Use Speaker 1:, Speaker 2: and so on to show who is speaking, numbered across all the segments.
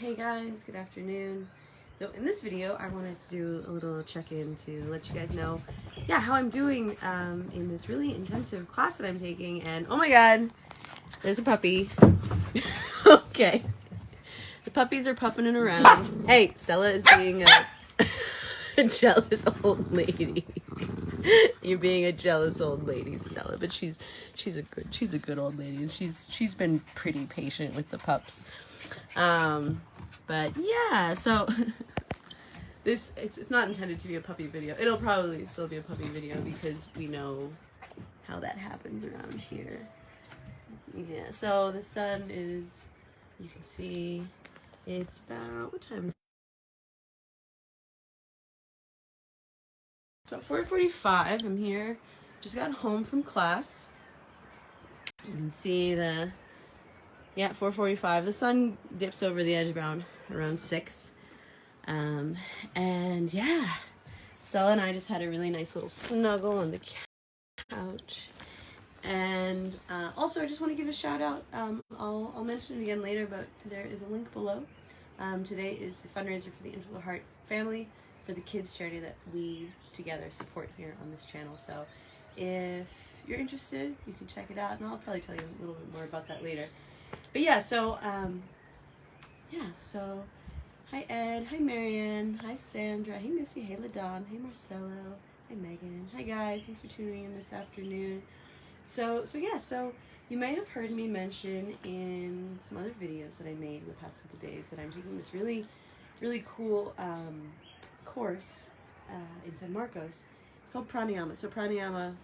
Speaker 1: Hey guys, good afternoon. So in this video, I wanted to do a little check-in to let you guys know, how I'm doing in this really intensive class that I'm taking. And oh my god, there's a puppy. Okay. The puppies are pupping around. Hey, Stella is being a jealous old lady. You're being a jealous old lady, Stella, but she's a good old lady, and she's been pretty patient with the pups. But yeah, so it's not intended to be a puppy video. It'll probably still be a puppy video because we know how that happens around here. Yeah, so the sun is, you can see, it's about, what time is it? It's about 4:45. I'm here. Just got home from class. You can see 4:45. The sun dips over the edge around 6. And yeah, Stella and I just had a really nice little snuggle on the couch. And also, I just want to give a shout out. I'll mention it again later, but there is a link below. Today is the fundraiser for the Integral Heart family, for the kids charity that we together support here on this channel. So if you're interested, you can check it out, and I'll probably tell you a little bit more about that later. But yeah, so hi Ed, hi Marianne, hi Sandra, hey Missy, hey LaDon, hey Marcelo, hi Megan, hi guys, thanks for tuning in this afternoon. So you may have heard me mention in some other videos that I made in the past couple days that I'm taking this really, really cool course in San Marcos. It's called Pranayama. So Pranayama,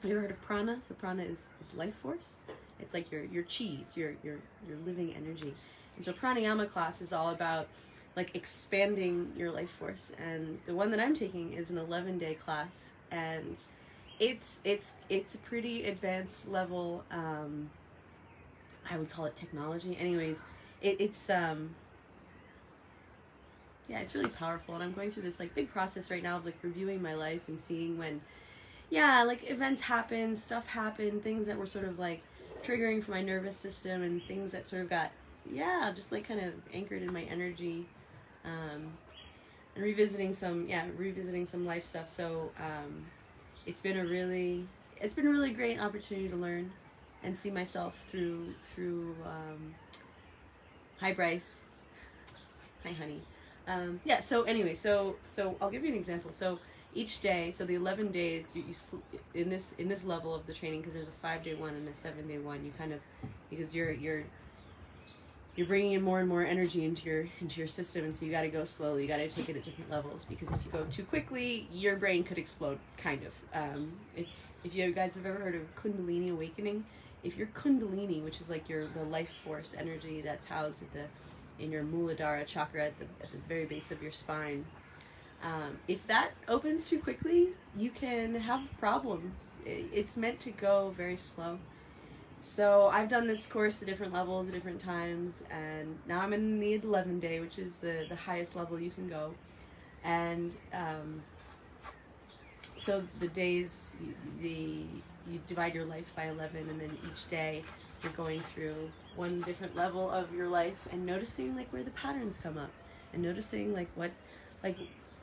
Speaker 1: have you ever heard of prana? So prana is life force. It's like your chi, it's your living energy. And so Pranayama class is all about like expanding your life force. And the one that I'm taking is an 11-day class, and it's a pretty advanced level. I would call it technology. Anyways, it's really powerful, and I'm going through this like big process right now of like reviewing my life and seeing when like events happen, stuff happened, things that were sort of like triggering for my nervous system, and things that sort of got just like kind of anchored in my energy, and revisiting some life stuff. So it's been a really great opportunity to learn and see myself through hi Bryce, hi honey. So anyway, so I'll give you an example. So each day, so the 11 days, you in this level of the training, because there's a 5-day one and a 7-day one, you kind of, because you're bringing in more and more energy into your system, and so you got to go slowly. You got to take it at different levels, because if you go too quickly, your brain could explode. Kind of. If you guys have ever heard of Kundalini awakening, if your Kundalini, which is like the life force energy that's housed in your Muladhara chakra at the very base of your spine, if that opens too quickly, you can have problems. It's meant to go very slow. So I've done this course at different levels at different times, and now I'm in the 11th day, which is the highest level you can go. And so the days, you divide your life by 11, and then each day you're going through one different level of your life and noticing like where the patterns come up, and noticing like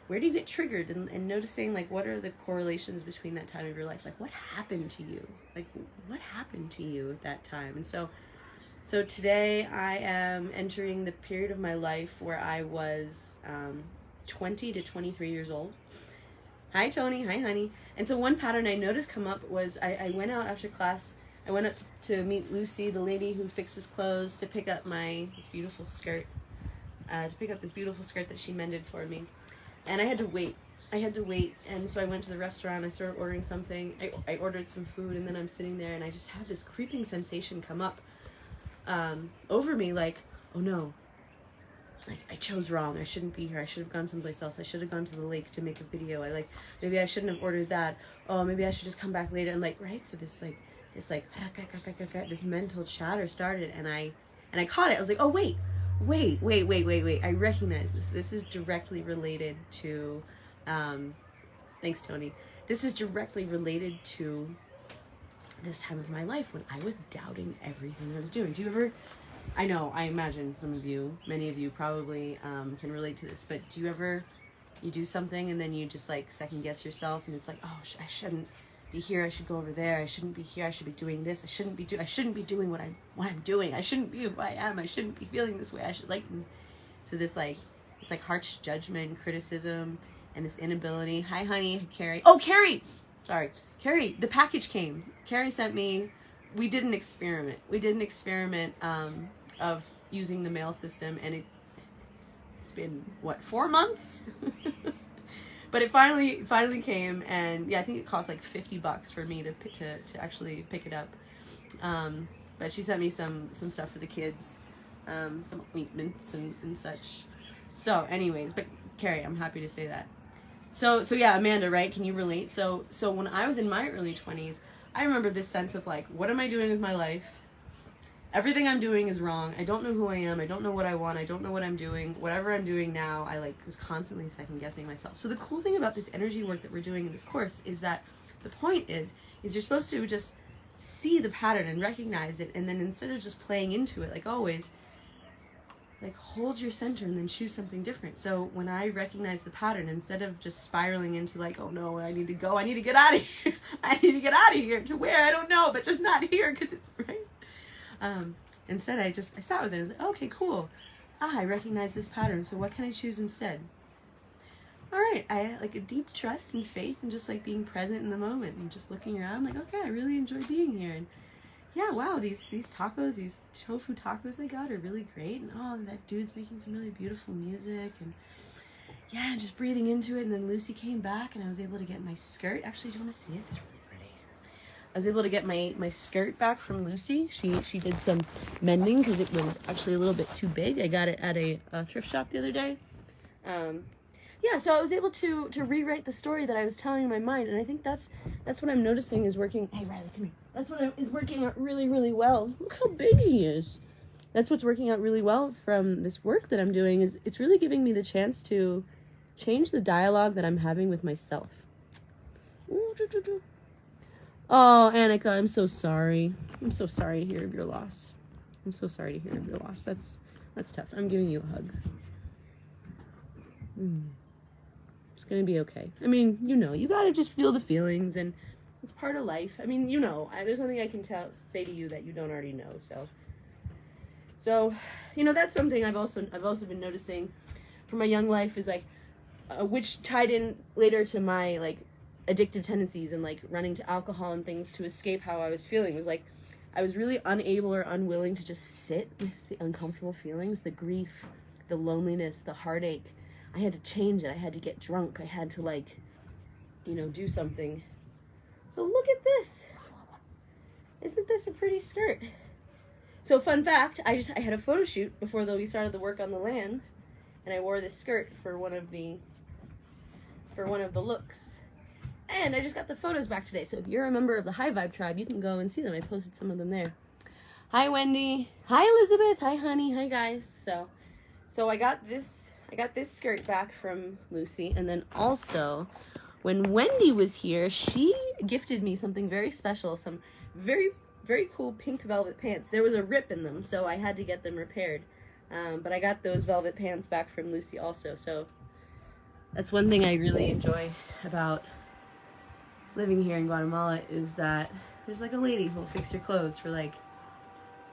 Speaker 1: where do you get triggered, and noticing like what are the correlations between that time of your life, like what happened to you, at that time. And so today I am entering the period of my life where I was 20 to 23 years old. Hi Tony, hi honey. And so one pattern I noticed come up was I went out after class. I went up to meet Lucy, the lady who fixes clothes, to pick up this beautiful skirt that she mended for me. And I had to wait. And so I went to the restaurant, I started ordering something. I ordered some food, and then I'm sitting there, and I just had this creeping sensation come up over me, like, oh no, like I chose wrong. I shouldn't be here. I should have gone someplace else. I should have gone to the lake to make a video. Maybe I shouldn't have ordered that. Oh, maybe I should just come back later. And so this mental chatter started, and I caught it. I was like, oh wait. I recognize this. This is directly related to, thanks Tony. This is directly related to this time of my life when I was doubting everything I was doing. Do you I know, I imagine many of you probably can relate to this, but do you ever, you do something and then you just like second guess yourself and it's like, oh, I shouldn't be here, I should go over there, I shouldn't be here, I should be doing this, I shouldn't be doing what I'm doing, I shouldn't be who I am, I shouldn't be feeling this way, I should like, so this like harsh judgment, criticism, and this inability. Hi honey, Carrie. Oh, Carrie! Sorry. Carrie, the package came. Carrie sent me, we did an experiment of using the mail system, and it's been, what, 4 months? But it finally came, and yeah, I think it cost like $50 for me to actually pick it up. But she sent me some stuff for the kids, some ointments and such. So anyways, but Carrie, I'm happy to say that. So yeah, Amanda, right? Can you relate? So when I was in my early 20s, I remember this sense of like, what am I doing with my life? Everything I'm doing is wrong. I don't know who I am. I don't know what I want. I don't know what I'm doing. Whatever I'm doing now, I like was constantly second guessing myself. So the cool thing about this energy work that we're doing in this course is that the point is you're supposed to just see the pattern and recognize it, and then instead of just playing into it like always, like hold your center and then choose something different. So when I recognize the pattern, instead of just spiraling into like, oh no, I need to go, I need to get out of here. I need to get out of here to where, I don't know, but just not here because it's right. Instead I sat with it and was like, okay, cool. I recognize this pattern. So what can I choose instead? All right. I like a deep trust and faith and just like being present in the moment and just looking around like, okay, I really enjoy being here. And yeah, wow, these tacos, these tofu tacos I got are really great. And oh, that dude's making some really beautiful music. And yeah, just breathing into it. And then Lucy came back and I was able to get my skirt. Actually, do you want to see it? It's really pretty. I was able to get my skirt back from Lucy. She did some mending because it was actually a little bit too big. I got it at a thrift shop the other day. Yeah, so I was able to rewrite the story that I was telling in my mind, and I think that's what I'm noticing is working. Hey, Riley, come here. That's what is working out really, really well. Look how big he is. That's what's working out really well from this work that I'm doing is it's really giving me the chance to change the dialogue that I'm having with myself. Oh, Annika, I'm so sorry. I'm so sorry to hear of your loss. I'm so sorry to hear of your loss. That's tough. I'm giving you a hug. It's gonna be okay. I mean, you gotta just feel the feelings, and it's part of life. I mean, there's nothing I can say to you that you don't already know. So, that's something I've also been noticing from my young life is like, which tied in later to my like addictive tendencies and like running to alcohol and things to escape how I was feeling. Was like I was really unable or unwilling to just sit with the uncomfortable feelings, the grief, the loneliness, the heartache. I had to change it. I had to get drunk. I had to like, do something. So look at this. Isn't this a pretty skirt? So fun fact, I had a photo shoot before we started the work on the land, and I wore this skirt for one of the looks. And I just got the photos back today. So if you're a member of the High Vibe Tribe, you can go and see them. I posted some of them there. Hi Wendy. Hi Elizabeth. Hi honey. Hi guys. So I got this skirt back from Lucy, and then also when Wendy was here, she gifted me something very special, some very, very cool pink velvet pants. There was a rip in them, so I had to get them repaired. But I got those velvet pants back from Lucy also. So that's one thing I really enjoy about living here in Guatemala is that there's like a lady who'll fix your clothes for like,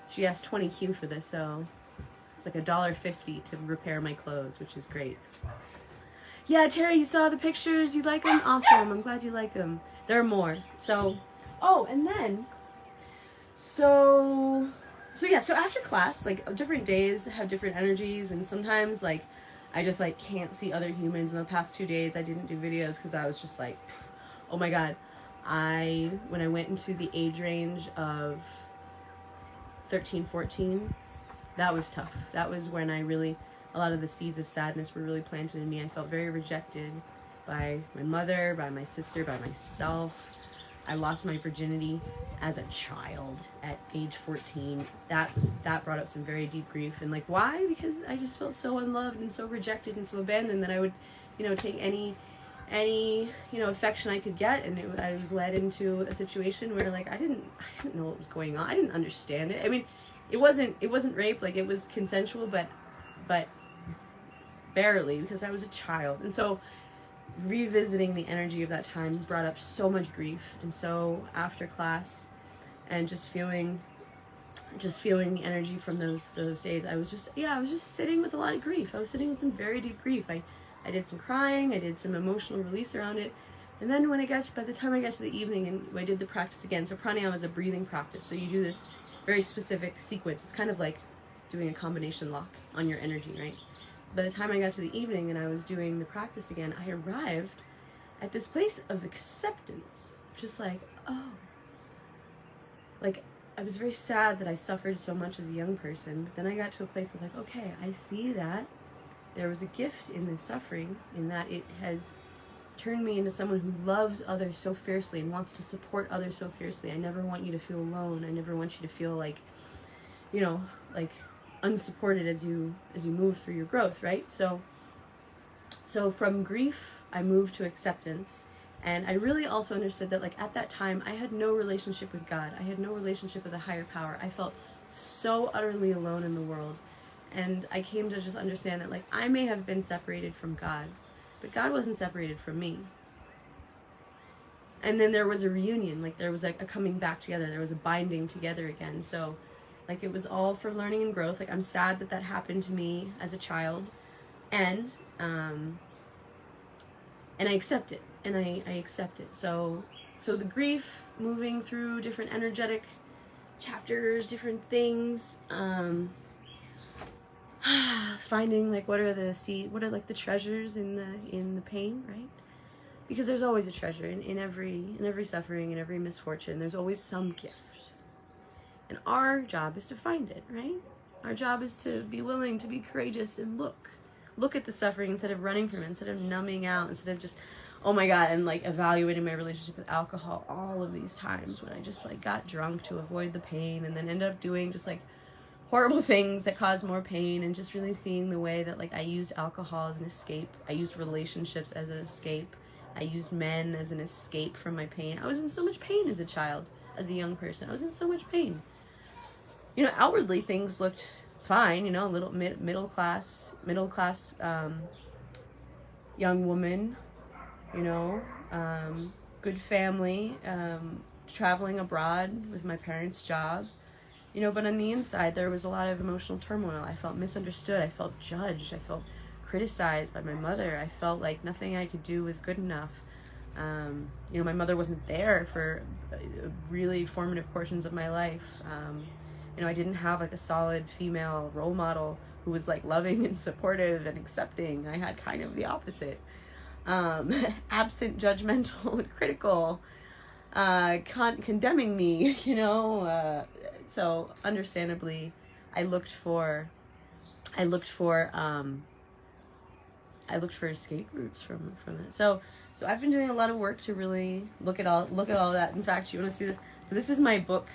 Speaker 1: she asked 20 Q for this, so it's like $1.50 to repair my clothes, which is great. Yeah, Terry, you saw the pictures. You like them? Awesome. I'm glad you like them. There are more. So yeah, so after class, like different days have different energies, and sometimes like I just like can't see other humans. In the past 2 days, I didn't do videos because I was just like, oh my God. When I went into the age range of 13, 14, that was tough. That was when a lot of the seeds of sadness were really planted in me. I felt very rejected by my mother, by my sister, by myself. I lost my virginity as a child at age 14. That brought up some very deep grief. And like, why? Because I just felt so unloved and so rejected and so abandoned that I would, take any affection I could get. And I was led into a situation where like, I didn't know what was going on. I didn't understand it. I mean, it wasn't rape, like it was consensual, but barely, because I was a child. And so revisiting the energy of that time brought up so much grief. And so after class and just feeling the energy from those days, I was just sitting with a lot of grief. I was sitting with some very deep grief. I did some crying, I did some emotional release around it. And then by the time I got to the evening and I did the practice again, so pranayama is a breathing practice. So you do this very specific sequence. It's kind of like doing a combination lock on your energy, right? By the time I got to the evening and I was doing the practice again, I arrived at this place of acceptance. Just like, oh. Like, I was very sad that I suffered so much as a young person, but then I got to a place of like, okay, I see that there was a gift in this suffering, in that it has turned me into someone who loves others so fiercely and wants to support others so fiercely. I never want you to feel alone. I never want you to feel like, you know, like unsupported as you move through your growth, right? So from grief, I moved to acceptance. And I really also understood that, like, at that time, I had no relationship with God. I had no relationship with a higher power. I felt so utterly alone in the world. And I came to just understand that, like, I may have been separated from God, but God wasn't separated from me. And then there was a reunion, like, there was like a coming back together. There was a binding together again. So, like, it was all for learning and growth. Like, I'm sad that that happened to me as a child. And I accept it. And I accept it. So the grief, moving through different energetic chapters, different things, finding like what are like the treasures in the pain, right? Because there's always a treasure in every suffering, in every misfortune. There's always some gift. And our job is to find it, right? Our job is to be willing to be courageous and look at the suffering instead of running from it, instead of numbing out, instead of just, oh my God, and like evaluating my relationship with alcohol all of these times when I just like got drunk to avoid the pain and then ended up doing just like horrible things that caused more pain, and just really seeing the way that like I used alcohol as an escape. I used relationships as an escape. I used men as an escape from my pain. I was in so much pain as a child, as a young person. I was in so much pain. You know, outwardly things looked fine, you know, a little middle class young woman, you know, good family, traveling abroad with my parents' job, you know, but on the inside there was a lot of emotional turmoil. I felt misunderstood. I felt judged. I felt criticized by my mother. I felt like nothing I could do was good enough. You know, my mother wasn't there for really formative portions of my life. You know, I didn't have like a solid female role model who was like loving and supportive and accepting. I had kind of the opposite. Absent, judgmental, and critical, condemning me, you know. So understandably, I looked for escape routes from it. So I've been doing a lot of work to really look at all that. In fact, you want to see this? So this is my book.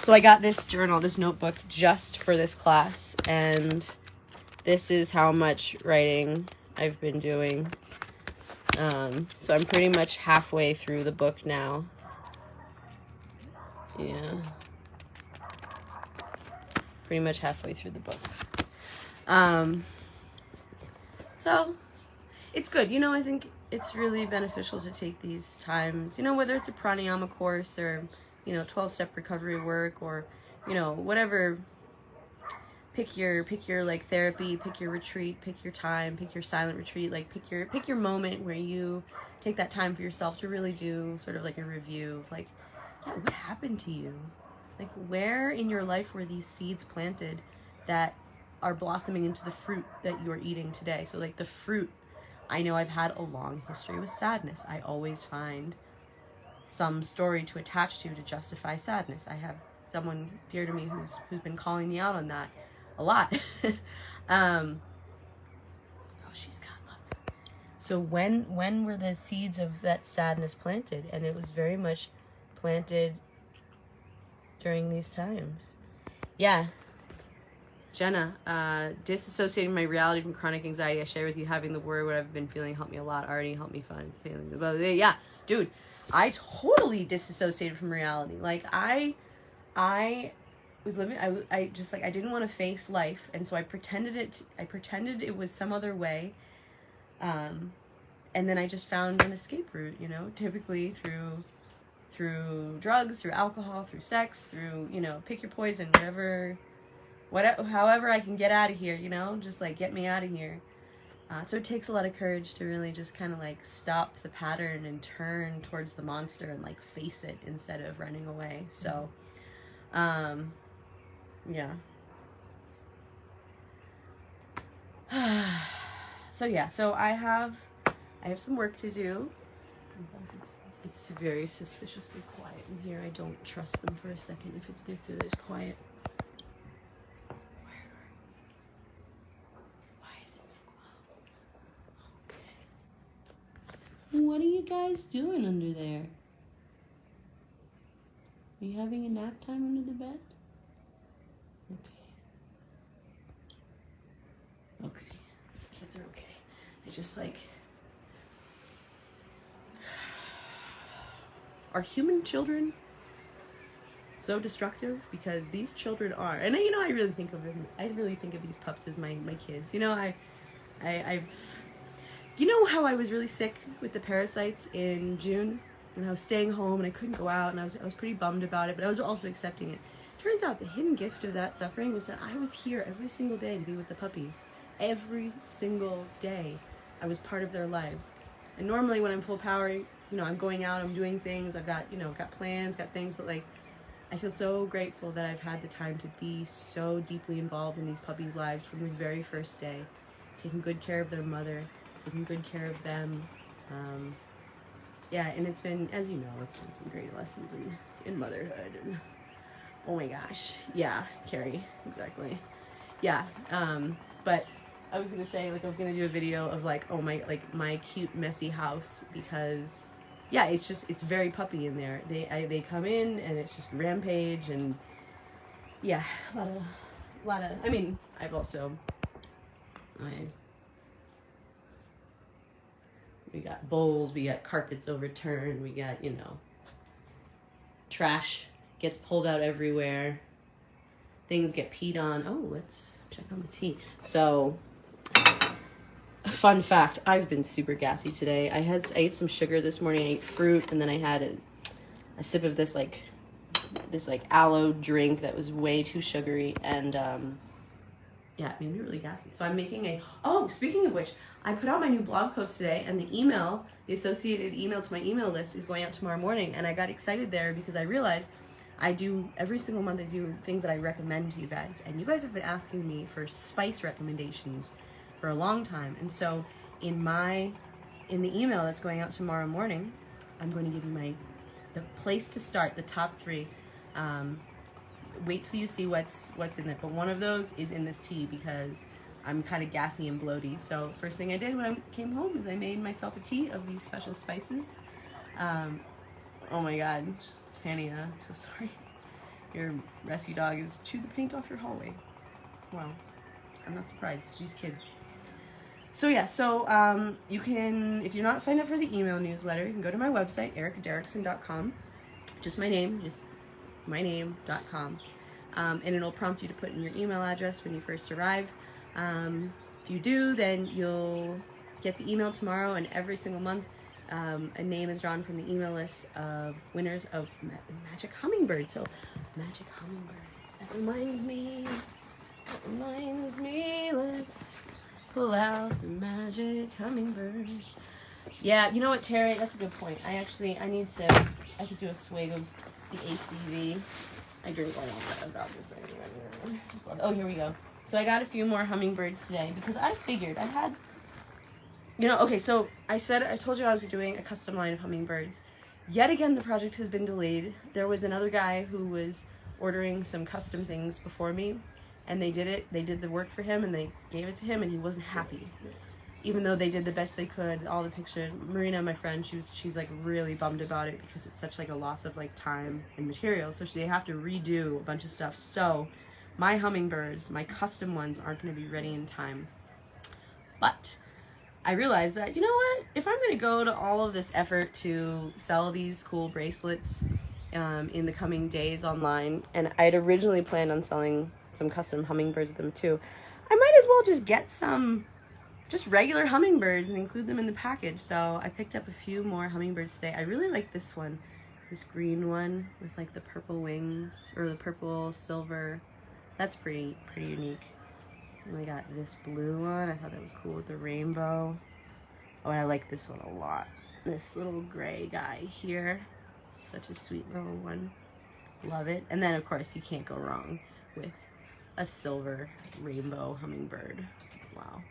Speaker 1: So I got this journal, this notebook, just for this class, and this is how much writing I've been doing. So I'm pretty much halfway through the book now. Yeah. Pretty much halfway through the book. So it's good. You know, I think it's really beneficial to take these times, you know, whether it's a pranayama course or, you know, 12-step recovery work, or, you know, whatever. Pick your like therapy, pick your retreat, pick your time, pick your silent retreat, like pick your moment where you take that time for yourself to really do sort of like a review of like, yeah, what happened to you? Like, where in your life were these seeds planted that are blossoming into the fruit that you are eating today? So like the fruit, I know I've had a long history with sadness. I always find some story to attach to justify sadness. I have someone dear to me who's been calling me out on that a lot. Oh, she's got luck. So when were the seeds of that sadness planted? And it was very much planted during these times. Yeah. Jenna, disassociating my reality from chronic anxiety. I share with you, having the word what I've been feeling helped me a lot. Already helped me find feeling the yeah, dude, I totally disassociated from reality. Like, I I was living, I just like, I didn't want to face life. And so I pretended it was some other way. And then I just found an escape route, you know, typically through drugs, through alcohol, through sex, through, you know, pick your poison, however I can get out of here, you know, just like get me out of here. So it takes a lot of courage to really just kind of like stop the pattern and turn towards the monster and like face it instead of running away. So, yeah. So I have some work to do. It's very suspiciously quiet in here. I don't trust them for a second if it's there's quiet. Why is it so quiet? Okay. What are you guys doing under there? Are you having a nap time under the bed? Okay. Kids are okay. I just like... Are human children so destructive? Because these children are. And you know, I really think of them. I really think of these pups as my kids. You know, I've... You know how I was really sick with the parasites in June? And I was staying home and I couldn't go out and I was pretty bummed about it, but I was also accepting it. Turns out the hidden gift of that suffering was that I was here every single day to be with the puppies. Every single day I was part of their lives. And normally when I'm full power, you know, I'm going out, I'm doing things, I've got, you know, got plans, got things, but like, I feel so grateful that I've had the time to be so deeply involved in these puppies' lives from the very first day, taking good care of their mother, taking good care of them. Yeah, and it's been, as you know, it's been some great lessons in motherhood. And oh my gosh, yeah, Carrie, exactly. Yeah, but I was gonna say, like, I was gonna do a video of like, oh my, like my cute messy house, because yeah, it's very puppy in there. They come in and it's just rampage, and yeah, a lot of. I mean, we got bowls, we got carpets overturned, we got, you know, trash gets pulled out everywhere, things get peed on. Oh, let's check on the tea. So, fun fact, I've been super gassy today. I ate some sugar this morning, I ate fruit, and then I had a sip of this aloe drink that was way too sugary, and yeah, it made me really gassy. So I'm making speaking of which, I put out my new blog post today, and the associated email to my email list is going out tomorrow morning, and I got excited there because I realized every single month I do things that I recommend to you guys, and you guys have been asking me for spice recommendations for a long time, and so in the email that's going out tomorrow morning, I'm going to give you the place to start, the top 3. Wait till you see what's in it, but one of those is in this tea because I'm kind of gassy and bloaty. So first thing I did when I came home is I made myself a tea of these special spices. Oh my god, Panayama, I'm so sorry. Your rescue dog has chewed the paint off your hallway. Wow, I'm not surprised, these kids. So yeah, you can, if you're not signed up for the email newsletter, you can go to my website, ericaderrickson.com. Just my name, myname.com. And it'll prompt you to put in your email address when you first arrive. If you do, then you'll get the email tomorrow, and every single month a name is drawn from the email list of winners of Magic Hummingbirds. So, Magic Hummingbirds, that reminds me, let's pull out the Magic Hummingbirds. Yeah, you know what, Terry, that's a good point. I could do a swig of the ACV. I drink a lot about this anyway. Just love it. Oh, here we go. So I got a few more hummingbirds today because I figured I had, you know, okay, so I told you I was doing a custom line of hummingbirds. Yet again, the project has been delayed. There was another guy who was ordering some custom things before me, and they did the work for him, and they gave it to him, and he wasn't happy. Even though they did the best they could, all the pictures, Marina, my friend, she's like really bummed about it because it's such like a loss of like time and material. So they have to redo a bunch of stuff. So my hummingbirds, my custom ones, aren't going to be ready in time. But I realized that, you know what, if I'm going to go to all of this effort to sell these cool bracelets in the coming days online, and I had originally planned on selling some custom hummingbirds with them too. I might as well just get some just regular hummingbirds and include them in the package. So I picked up a few more hummingbirds today. I really like this one, this green one with like the purple wings, or the purple silver. That's pretty unique. And we got this blue one. I thought that was cool with the rainbow. Oh, and I like this one a lot. This little gray guy here. Such a sweet little one. Love it. And then, of course, you can't go wrong with a silver rainbow hummingbird. Wow.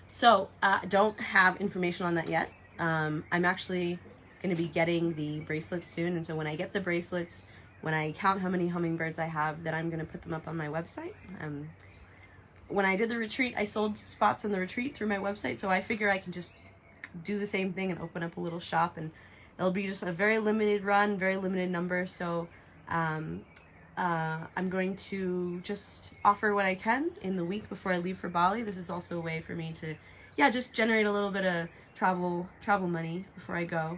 Speaker 1: So, don't have information on that yet. I'm actually going to be getting the bracelets soon. And so when I get the bracelets, when I count how many hummingbirds I have, then I'm going to put them up on my website. When I did the retreat, I sold spots on the retreat through my website, so I figure I can just do the same thing and open up a little shop, and it'll be just a very limited run, very limited number. So I'm going to just offer what I can in the week before I leave for Bali. This is also a way for me to, just generate a little bit of travel money before I go.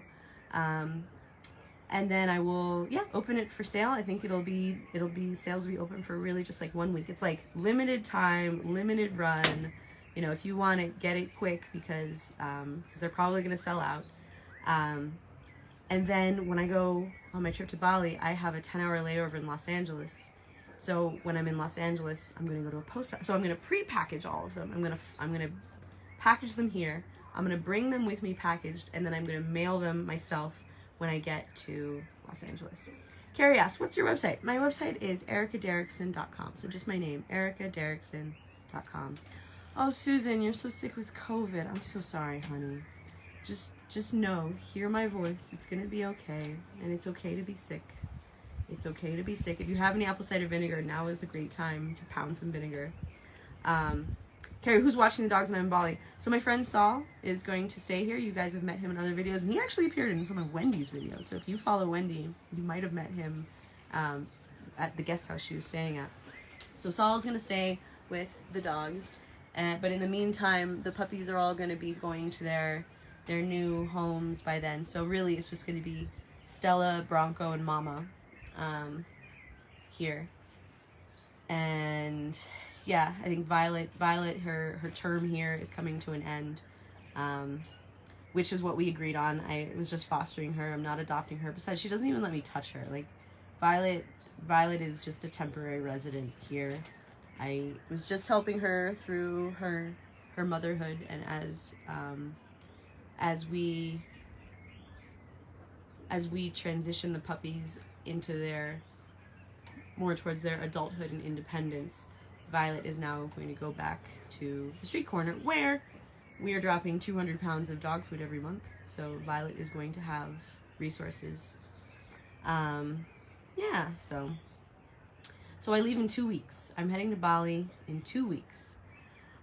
Speaker 1: And then I will, open it for sale. I think sales will be open for really just like 1 week. It's like limited time, limited run. You know, if you want it, get it quick because they're probably going to sell out. And then when I go on my trip to Bali, I have a 10-hour layover in Los Angeles. So when I'm in Los Angeles, I'm going to go to a post office. So I'm going to pre-package all of them. I'm going to package them here. I'm going to bring them with me packaged, and then I'm going to mail them myself when I get to Los Angeles. Carrie asks, what's your website? My website is ericaderrickson.com. So just my name, ericaderrickson.com. Oh, Susan, you're so sick with COVID. I'm so sorry, honey. Just know, hear my voice. It's going to be okay. And it's okay to be sick. It's okay to be sick. If you have any apple cider vinegar, now is a great time to pound some vinegar. Carrie, who's watching the dogs when I'm in Bali? So my friend Saul is going to stay here. You guys have met him in other videos, and he actually appeared in some of Wendy's videos. So if you follow Wendy, you might have met him at the guest house she was staying at. So Saul's going to stay with the dogs, but in the meantime, the puppies are all going to be going to their new homes by then. So really, it's just going to be Stella, Bronco, and Mama here. And I think Violet, her term here is coming to an end, which is what we agreed on. I was just fostering her. I'm not adopting her. Besides, she doesn't even let me touch her. Like, Violet is just a temporary resident here. I was just helping her through her motherhood, and as we transition the puppies into more towards their adulthood and independence, Violet is now going to go back to the street corner where we are dropping 200 pounds of dog food every month. So Violet is going to have resources. So I leave in 2 weeks. I'm heading to Bali in 2 weeks.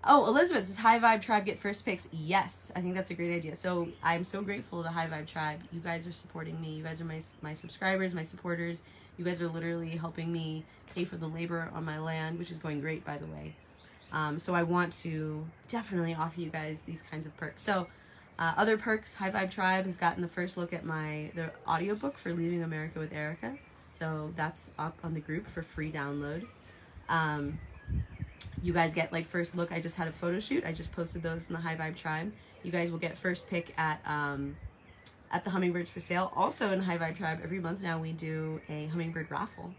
Speaker 1: Oh, Elizabeth, does High Vibe Tribe get first picks? Yes, I think that's a great idea. So I'm so grateful to High Vibe Tribe. You guys are supporting me. You guys are my subscribers, my supporters. You guys are literally helping me pay for the labor on my land, which is going great, by the way. So I want to definitely offer you guys these kinds of perks. So other perks, High Vibe Tribe has gotten the first look at the audiobook for Leaving America with Erica. So that's up on the group for free download. You guys get like first look. I just had a photo shoot. I just posted those in the High Vibe Tribe. You guys will get first pick at the Hummingbirds for sale. Also in High Vibe Tribe, every month now we do a hummingbird raffle.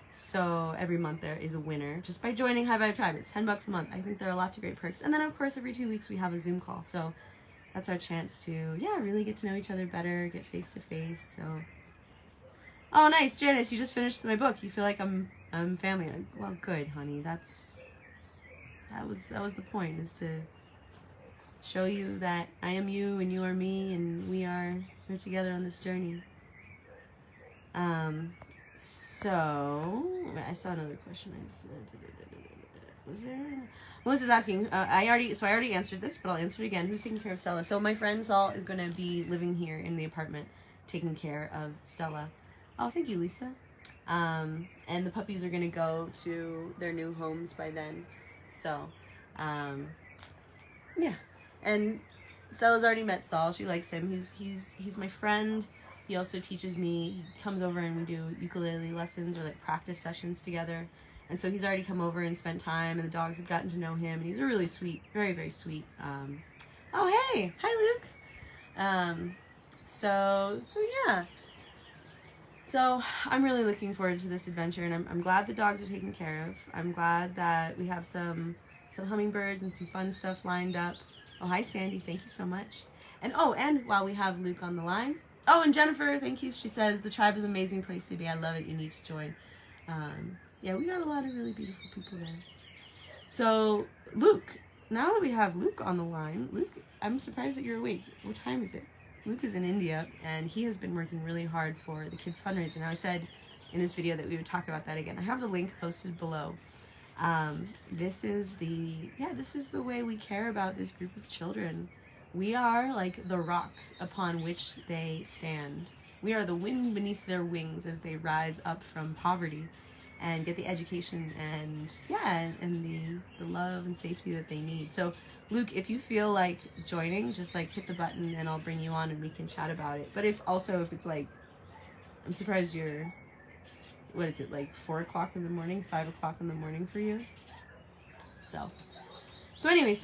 Speaker 1: So every month there is a winner just by joining High Vibe Tribe. It's $10 a month. I think there are lots of great perks. And then of course every 2 weeks we have a Zoom call. So that's our chance to really get to know each other better, get face to face. So oh nice, Janice, you just finished my book. You feel like I'm family. Like, well, good, honey. That was the point, is to show you that I am you and you are me, and we're together on this journey. So I saw another question. Was there? Melissa's asking. I already answered this, but I'll answer it again. Who's taking care of Stella? So my friend Saul is going to be living here in the apartment, taking care of Stella. Oh, thank you, Lisa. And the puppies are going to go to their new homes by then. So, And Stella's already met Saul. She likes him. He's my friend. He also teaches me. He comes over and we do ukulele lessons or like practice sessions together. And so he's already come over and spent time, and the dogs have gotten to know him. And he's a really sweet, very, very sweet. Oh, hey. Hi, Luke. So yeah. So I'm really looking forward to this adventure, and I'm glad the dogs are taken care of. I'm glad that we have some hummingbirds and some fun stuff lined up. Oh, hi, Sandy. Thank you so much. And and while we have Luke on the line, and Jennifer, thank you. She says, the tribe is an amazing place to be. I love it. You need to join. Yeah, we got a lot of really beautiful people there. So, Luke, now that we have Luke on the line, Luke, I'm surprised that you're awake. What time is it? Luke is in India, and he has been working really hard for the kids' fundraiser. Now, I said in this video that we would talk about that again. I have the link posted below. This is the way we care about this group of children. We are like the rock upon which they stand. We are the wind beneath their wings as they rise up from poverty and get the education and the love and safety that they need. So, Luke, if you feel like joining, just like hit the button and I'll bring you on and we can chat about it. But if it's like, I'm surprised you're, what is it, like 4 o'clock in the morning, 5 o'clock in the morning for you? So anyway,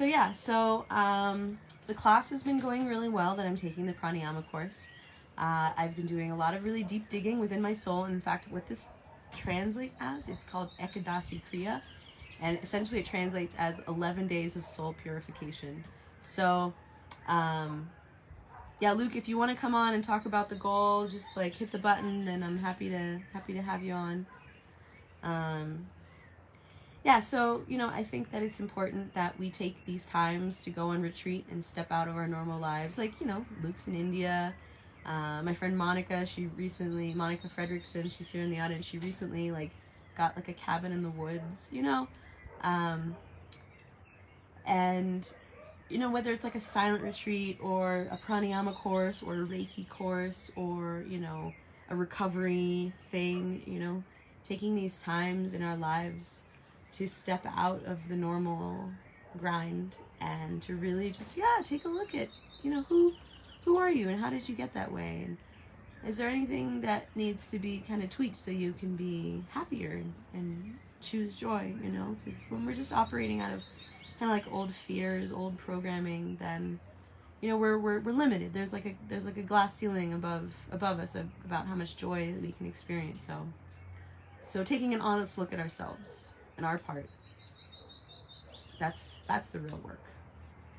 Speaker 1: the class has been going really well that I'm taking the Pranayama course. I've been doing a lot of really deep digging within my soul. And in fact, what this translates as, it's called Ekadasi Kriya. And essentially it translates as 11 days of soul purification. So, yeah, Luke, if you want to come on and talk about the goal, just like hit the button and I'm happy to have you on. Yeah, so, I think that it's important that we take these times to go on retreat and step out of our normal lives. Like, Luke's in India. My friend Monica, Monica Frederickson, she's here in the audience. She recently, got, a cabin in the woods, and, whether it's, a silent retreat or a pranayama course or a Reiki course or, a recovery thing, taking these times in our lives to step out of the normal grind and to really just, take a look at, who are you and how did you get that way? And is there anything that needs to be kind of tweaked so you can be happier and choose joy, Because when we're just operating out of kind of old fears, old programming, then, we're limited. There's like a glass ceiling above us about how much joy that we can experience. So taking an honest look at ourselves and our part, that's the real work.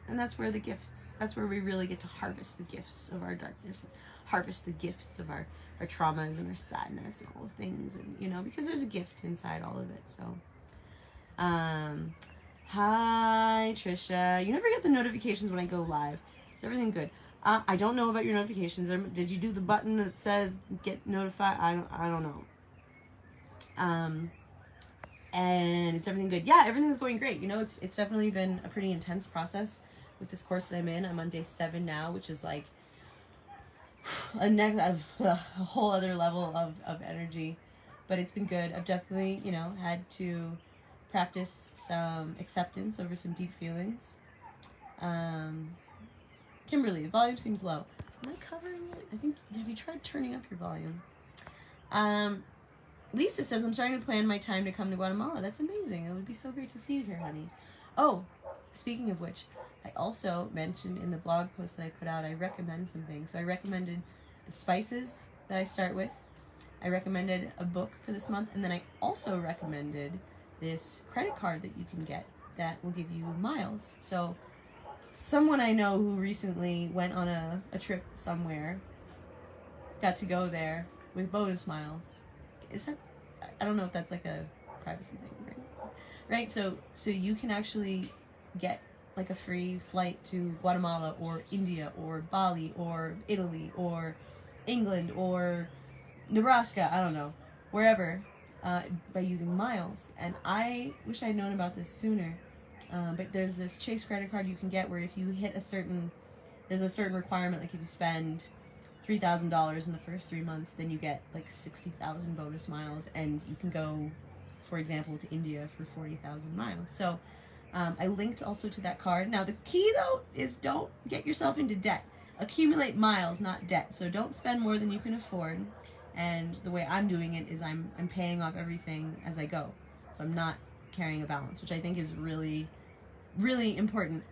Speaker 1: And that's where we really get to harvest the gifts of our darkness, harvest the gifts of our traumas and our sadness and all the things, and because there's a gift inside all of it. So hi Trisha, you never get the notifications when I go live. Is everything good? I don't know about your notifications. Did you do the button that says get notified? I don't know. And is everything good? Yeah, everything's going great. It's definitely been a pretty intense process with this course that I'm in. I'm on day 7 now, which is like a whole other level of energy, but it's been good. I've definitely, had to practice some acceptance over some deep feelings. Kimberly, the volume seems low. Am I covering it? Have you tried turning up your volume? Lisa says, I'm starting to plan my time to come to Guatemala. That's amazing. It would be so great to see you here, honey. Oh, speaking of which, I also mentioned in the blog post that I put out, I recommend some things. So I recommended the spices that I start with. I recommended a book for this month. And then I also recommended this credit card that you can get that will give you miles. So someone I know who recently went on a trip somewhere got to go there with bonus miles. I don't know if that's like a privacy thing, right? So you can actually get a free flight to Guatemala or India or Bali or Italy or England or Nebraska, I don't know, wherever, by using miles. And I wish I'd known about this sooner, but there's this Chase credit card you can get where if you hit there's a certain requirement, like if you spend $3,000 in the first 3 months, then you get 60,000 bonus miles, and you can go, for example, to India for 40,000 miles. So I linked also to that card. Now the key though is don't get yourself into debt. accumulate miles, not debt. So don't spend more than you can afford. And the way I'm doing it is I'm paying off everything as I go. So I'm not carrying a balance, which I think is really, really important.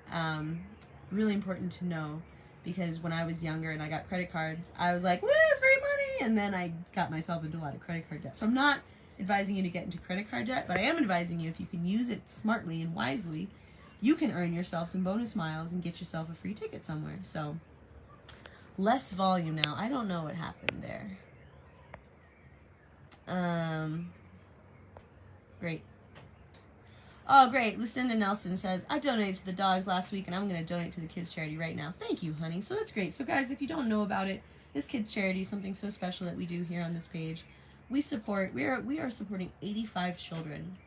Speaker 1: Really important to know, because when I was younger and I got credit cards, I was like, woo, free money! And then I got myself into a lot of credit card debt. So I'm not advising you to get into credit card debt, but I am advising you, if you can use it smartly and wisely, you can earn yourself some bonus miles and get yourself a free ticket somewhere. So less volume now. I don't know what happened there. Great. Oh, great. Lucinda Nelson says, I donated to the dogs last week, and I'm going to donate to the kids charity right now. Thank you, honey. So that's great. So guys, if you don't know about it, this kids charity is something so special that we do here on this page. We are supporting 85 children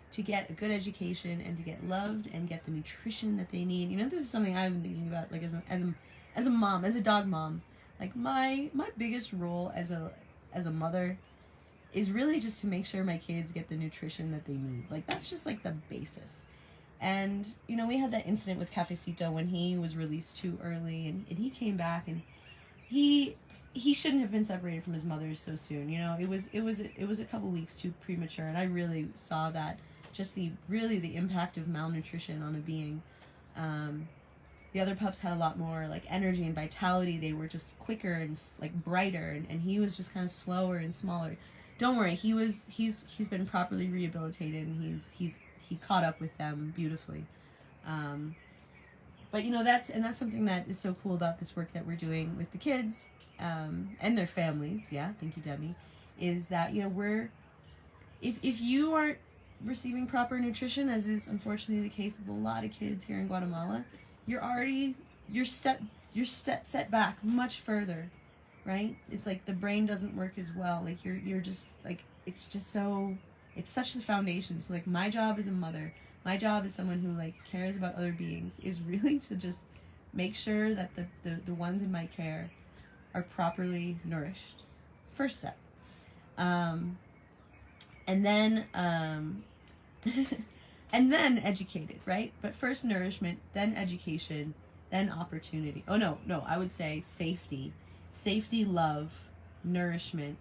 Speaker 1: to get a good education and to get loved and get the nutrition that they need. You know, this is something I've been thinking about, like, as a mom, as a dog mom. Like, my biggest role as a mother is really just to make sure my kids get the nutrition that they need. Like, that's just like the basis. And, you know, we had that incident with Cafecito when he was released too early, and he came back, and he shouldn't have been separated from his mother so soon. You know, it was a couple weeks too premature, and I really saw that, just the impact of malnutrition on a being. The other pups had a lot more like energy and vitality. They were just quicker and like brighter, and he was just kind of slower and smaller. Don't worry, he's been properly rehabilitated, and he caught up with them beautifully. But you know, that's something that is so cool about this work that we're doing with the kids and their families. Yeah, thank you, Debbie. Is that, you know, if you aren't receiving proper nutrition, as is unfortunately the case with a lot of kids here in Guatemala, you're set back much further. Right? It's like the brain doesn't work as well. Like you're just like, it's such the foundation. So like, my job as a mother, my job as someone who like cares about other beings, is really to just make sure that the ones in my care are properly nourished. First step. And then and then educated, right? But first nourishment, then education, then opportunity. Oh no, I would say safety, love, nourishment,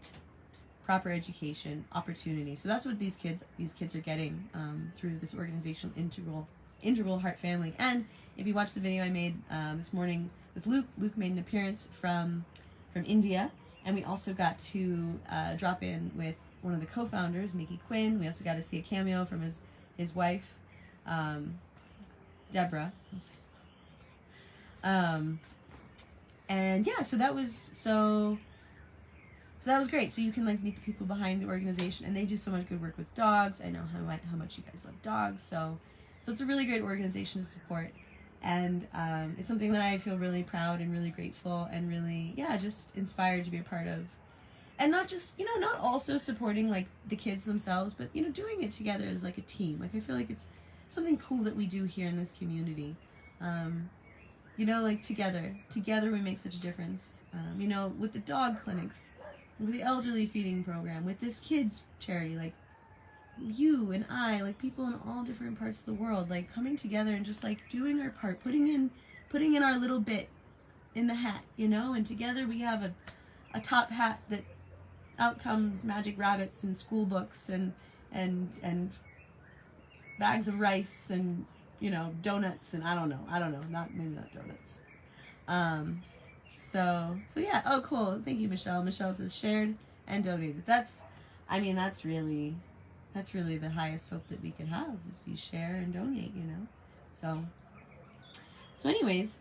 Speaker 1: proper education, opportunity. So that's what these kids are getting through this organizational integral heart family. And if you watch the video I made this morning with Luke made an appearance from India, and we also got to drop in with one of the co-founders, Mickey Quinn. We also got to see a cameo from his wife, Deborah. And yeah, so that was great. So you can like meet the people behind the organization, and they do so much good work with dogs. I know how much you guys love dogs, so it's a really great organization to support, and it's something that I feel really proud and really grateful and really, yeah, just inspired to be a part of. And not just, you know, not also supporting like the kids themselves, but, you know, doing it together as like a team. Like, I feel like it's something cool that we do here in this community. You know, like together we make such a difference. You know, with the dog clinics, with the elderly feeding program, with this kids charity, like you and I, like people in all different parts of the world, like coming together and just like doing our part, putting in our little bit in the hat, you know, and together we have a top hat that out comes magic rabbits and school books and bags of rice and, you know, donuts and I don't know, maybe not donuts. So yeah. Oh, cool. Thank you, Michelle. Michelle says shared and donated. That's really the highest hope that we could have, is you share and donate, you know. So anyways,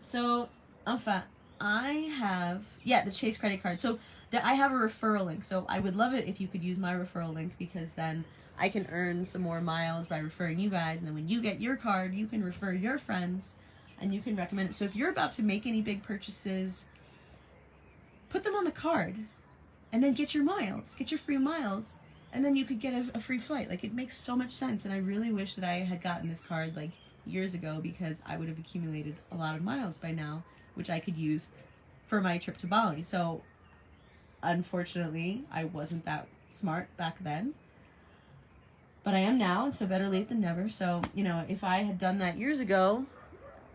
Speaker 1: enfin, I have, the Chase credit card. So I have a referral link. So I would love it if you could use my referral link, because then I can earn some more miles by referring you guys. And then when you get your card, you can refer your friends and you can recommend it. So if you're about to make any big purchases, put them on the card and then get your free miles. And then you could get a free flight. Like, it makes so much sense. And I really wish that I had gotten this card like years ago, because I would have accumulated a lot of miles by now, which I could use for my trip to Bali. So unfortunately, I wasn't that smart back then, but I am now, and so better late than never. So, you know, if I had done that years ago,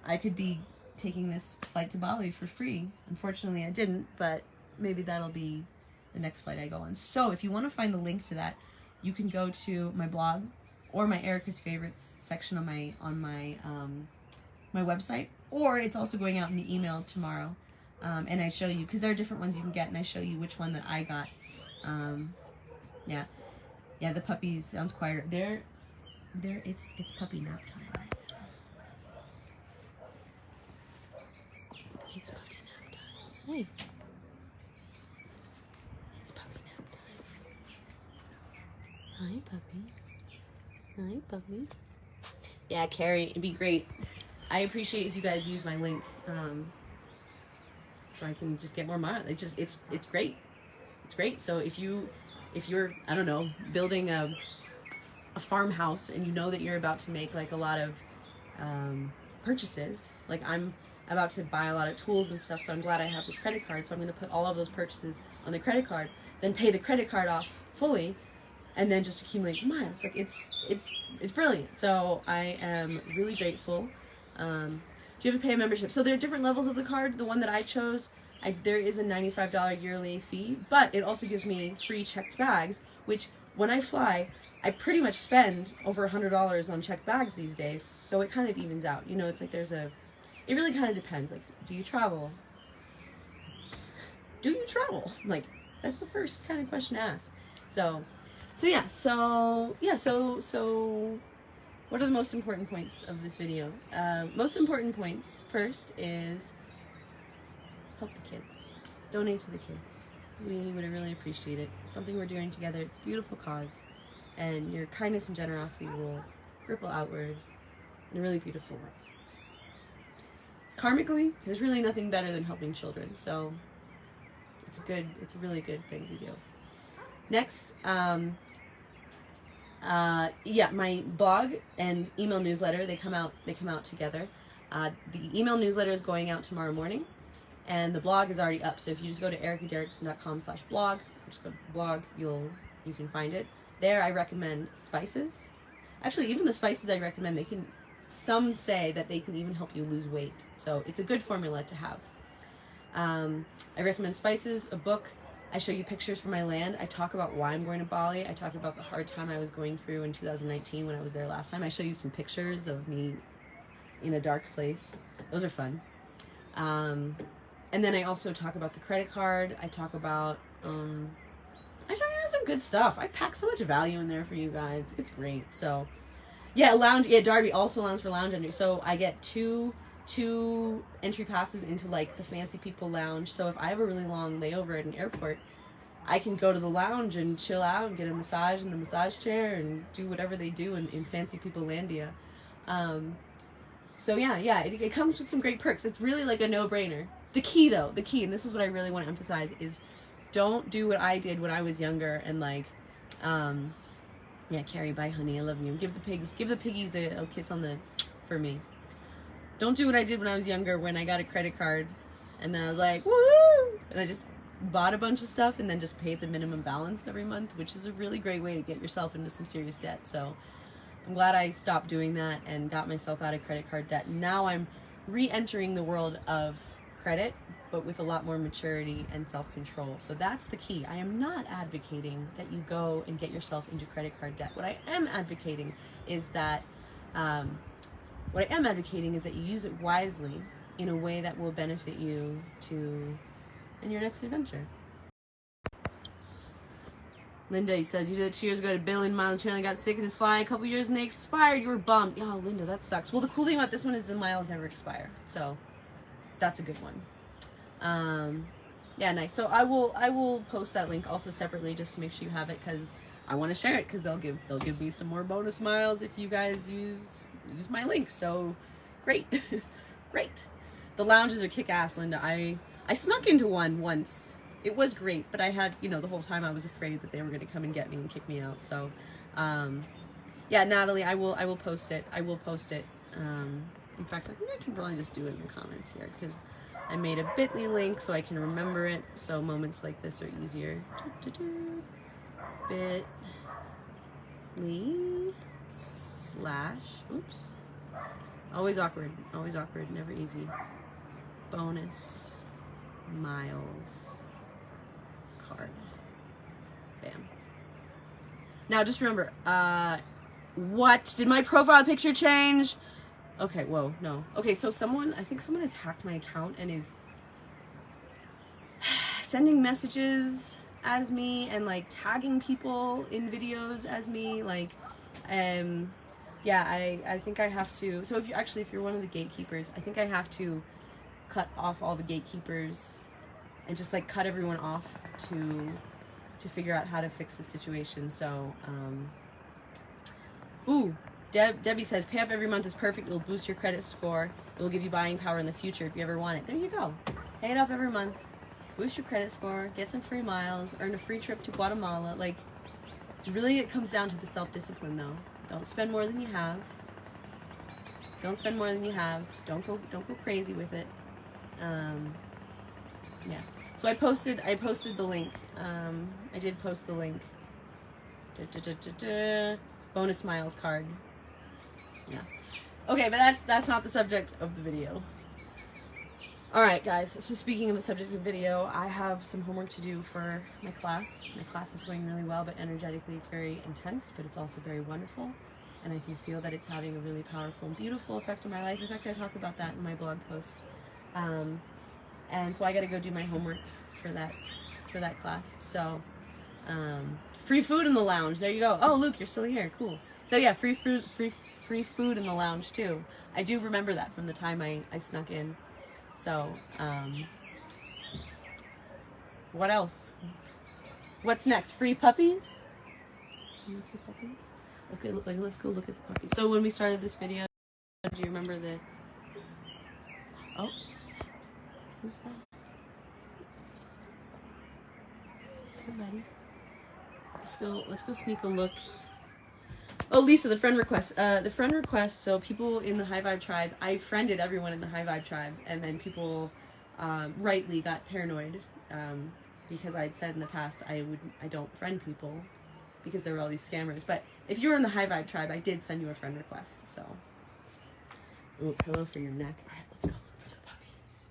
Speaker 1: I could be taking this flight to Bali for free. Unfortunately, I didn't, but maybe that'll be the next flight I go on. So if you want to find the link to that, you can go to my blog or my Erica's Favorites section on my my website, or it's also going out in the email tomorrow. And I show you, because there are different ones you can get, and I show you which one that I got. Yeah, the puppies sounds quieter. It's puppy nap time right now. It's puppy nap time. Hey. It's puppy nap time. Hi, puppy. Hi, puppy. Yeah, Carrie, it'd be great. I appreciate if you guys use my link, so I can just get more miles. It's great. It's great. So if you're, I don't know, building a farmhouse and you know that you're about to make like a lot of purchases, like I'm about to buy a lot of tools and stuff, so I'm glad I have this credit card, so I'm going to put all of those purchases on the credit card, then pay the credit card off fully, and then just accumulate miles. Like it's brilliant. So I am really grateful. Do you have to pay a membership? So there are different levels of the card. The one that I chose, there is a $95 yearly fee, but it also gives me free checked bags, which when I fly, I pretty much spend over $100 on checked bags these days, so it kind of evens out. You know, it's like it really kind of depends. Like, do you travel? Do you travel? Like, that's the first kind of question to ask. So what are the most important points of this video? Most important points, first, is help the kids. Donate to the kids. We would really appreciate it. It's something we're doing together. It's a beautiful cause. And your kindness and generosity will ripple outward in a really beautiful way. Karmically, there's really nothing better than helping children. So it's a really good thing to do. Next, my blog and email newsletter, they come out together. The email newsletter is going out tomorrow morning, and the blog is already up. So if you just go to ericaderrickson.com/blog, just go to the blog, you can find it. There I recommend spices. Actually, even the spices I recommend, some say that they can even help you lose weight. So it's a good formula to have. I recommend spices, a book. I show you pictures from my land. I talk about why I'm going to Bali. I talk about the hard time I was going through in 2019 when I was there last time. I show you some pictures of me in a dark place. Those are fun. And then I also talk about the credit card. I talk about some good stuff. I pack so much value in there for you guys. It's great. So yeah, Darby also allows for lounge entry. So I get two entry passes into like the fancy people lounge. So if I have a really long layover at an airport, I can go to the lounge and chill out and get a massage in the massage chair and do whatever they do in fancy people landia. So yeah, it comes with some great perks. It's really like a no-brainer. The key, and this is what I really want to emphasize, is don't do what I did when I was younger and like, Carrie, bye honey, I love you. Give the piggies a kiss for me. Don't do what I did when I was younger, when I got a credit card and then I was like, woohoo! And I just bought a bunch of stuff and then just paid the minimum balance every month, which is a really great way to get yourself into some serious debt. So I'm glad I stopped doing that and got myself out of credit card debt. Now I'm re-entering the world of credit, but with a lot more maturity and self-control. So that's the key. I am not advocating that you go and get yourself into credit card debt. What I am advocating is that you use it wisely in a way that will benefit you in your next adventure. Linda says, you did it 2 years ago to billion miles and got sick and fly a couple years and they expired. You were bummed. Oh, Linda, that sucks. Well, the cool thing about this one is the miles never expire. So that's a good one. Yeah, nice. So I will post that link also separately just to make sure you have it, because I want to share it, because they'll give me some more bonus miles if you guys use my link. So great. Great. The lounges are kick-ass, Linda. I snuck into one once. It was great, but I had, the whole time I was afraid that they were going to come and get me and kick me out. So yeah, Natalie, I will post it. In fact, I think I can probably just do it in the comments here, because I made a bit.ly link so I can remember it, so moments like this are easier. bit.ly/ Always awkward, never easy. Bonus miles card. Bam. Now just remember, what? Did my profile picture change? Okay, whoa, no. Okay, so I think someone has hacked my account and is sending messages as me and like tagging people in videos as me, like, yeah, I think I have to, so if you're one of the gatekeepers, I think I have to cut off all the gatekeepers and just like cut everyone off to figure out how to fix the situation. So, ooh, Debbie says, pay up every month is perfect. It'll boost your credit score. It will give you buying power in the future if you ever want it. There you go. Pay it up every month. Boost your credit score. Get some free miles. Earn a free trip to Guatemala. Like, really, it comes down to the self-discipline, though. Don't spend more than you have. Don't spend more than you have. Don't go crazy with it. Yeah. So I posted the link. I did post the link. Bonus miles card. Yeah. Okay, but that's not the subject of the video. Alright guys, so speaking of the subject of video, I have some homework to do for my class. My class is going really well, but energetically it's very intense, but it's also very wonderful. And I can feel that it's having a really powerful and beautiful effect on my life. In fact, I talk about that in my blog post. And so I gotta go do my homework for that class. So, free food in the lounge. There you go. Oh, Luke, you're still here. Cool. So yeah, free food in the lounge too. I do remember that from the time I snuck in. So, what else? What's next? Free puppies? Free puppies? Let's go look at the puppies. So when we started this video, do you remember the? Oh, who's that? Who's that? Hey, buddy. Let's go sneak a look. Oh, Lisa, the friend request. So people in the High Vibe tribe, I friended everyone in the High Vibe tribe, and then people rightly got paranoid because I'd said in the past I don't friend people because there were all these scammers. But if you were in the High Vibe tribe, I did send you a friend request. So, ooh, pillow for your neck. All right, let's go look for the puppies.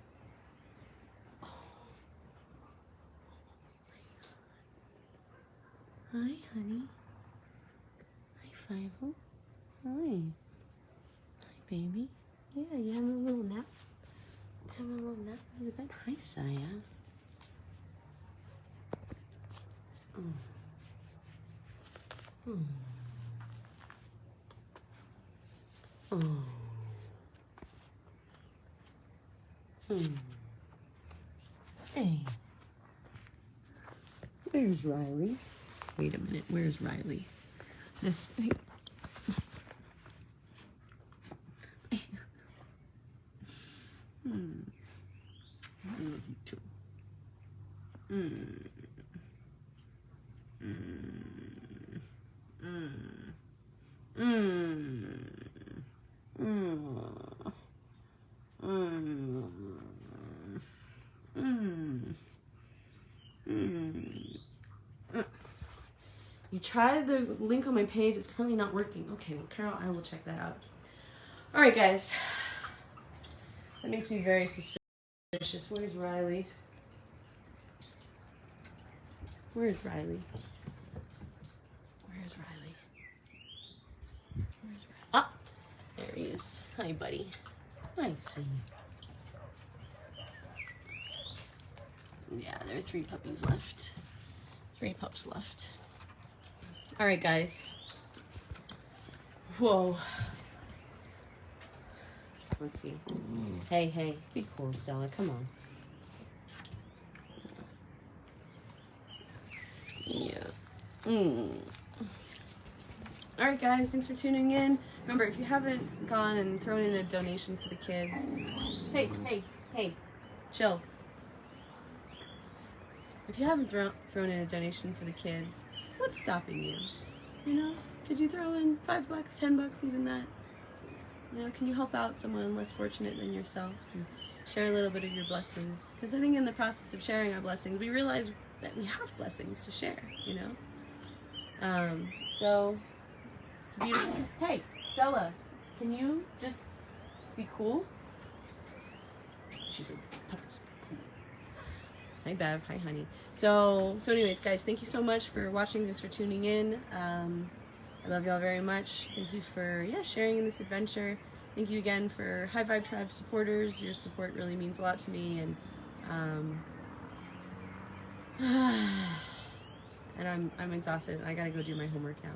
Speaker 1: Oh. Hi, honey. Five-o. Hi. Hi, baby. Yeah, you having a little nap? Having a little nap in the bed? Hi, Saya. Oh. Oh. Oh. Hey. Where's Riley? Wait a minute. Where's Riley? This. I love you too. You tried the link on my page. It's currently not working. Okay, well, Carol, I will check that out. All right, guys. That makes me very suspicious. Where's Riley? Where's Riley? Where's Riley? Ah, there he is. Hi, buddy. Hi, sweetie. Yeah, there are 3 puppies left. 3 pups left. All right, guys. Whoa. Let's see. Hey, be cool, Stella. Come on. Yeah. All right, guys. Thanks for tuning in. Remember, if you haven't gone and thrown in a donation for the kids, hey, chill. If you haven't thrown in a donation for the kids, what's stopping you? You know, could you throw in $5, $10, even that? You know, can you help out someone less fortunate than yourself and share a little bit of your blessings? Because I think in the process of sharing our blessings, we realize that we have blessings to share, you know? So, it's beautiful. Hey, Stella, can you just be cool. She said, puppies be cool. Hi, Bev. Hi, honey. So anyways, guys, thank you so much for watching. Thanks for tuning in. I love y'all very much. Thank you for, sharing in this adventure. Thank you again for High Vibe Tribe supporters. Your support really means a lot to me, and and I'm exhausted. I gotta go do my homework now.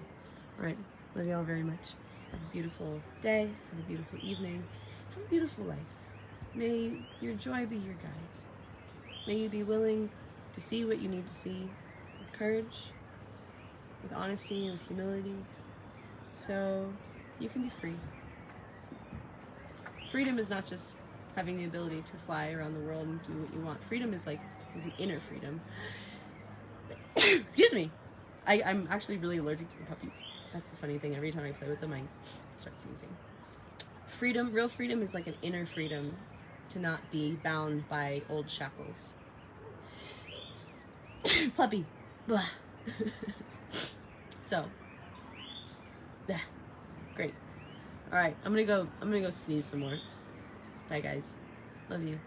Speaker 1: All right, love y'all very much. Have a beautiful day. Have a beautiful evening. Have a beautiful life. May your joy be your guide. May you be willing to see what you need to see with courage, with honesty, with humility, so you can be free. Freedom is not just having the ability to fly around the world and do what you want. Freedom is an inner freedom. Excuse me. I'm actually really allergic to the puppies. That's the funny thing. Every time I play with them, I start sneezing. Freedom, real freedom, is like an inner freedom to not be bound by old shackles. Puppy. So, great. All right, I'm gonna go sneeze some more. Bye, guys. Love you.